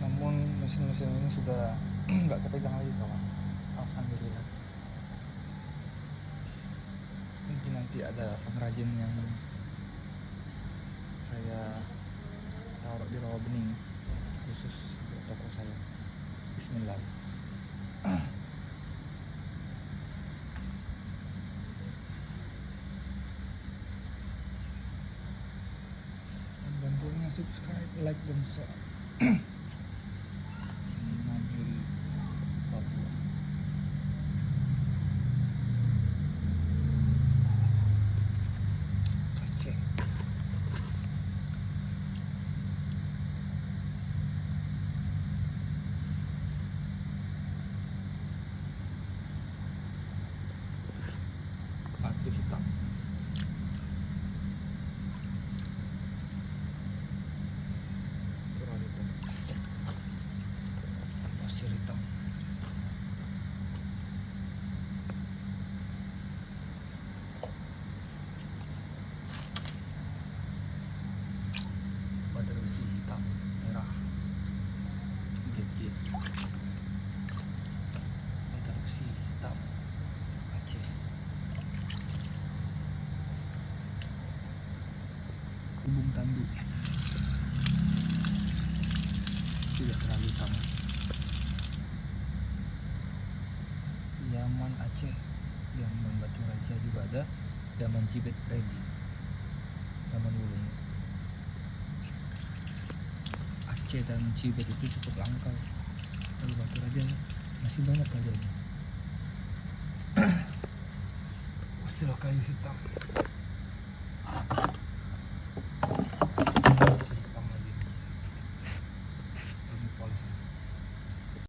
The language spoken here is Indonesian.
Namun mesin-mesin ini sudah nggak kepegang lagi kawan. Alhamdulillah. Mungkin nanti ada pengrajin yang saya taruh di rawa bening khusus untuk toko saya. Bismillah. Bantunya subscribe, like, dan share. Mobil Papua. Aceh. Batu hitam. Pasir hitam. Badan besi hitam merah. Gigit. Badan besi hitam Aceh. Hubung tanduk tidak terlalu hitam. Yaman Aceh, Yaman Batu Raja juga ada. Yaman Cibet ready. Yaman Wulung. Aceh dan Cibet itu cukup langka. Kalau Batu Raja masih banyak harganya. Usil kayu hitam.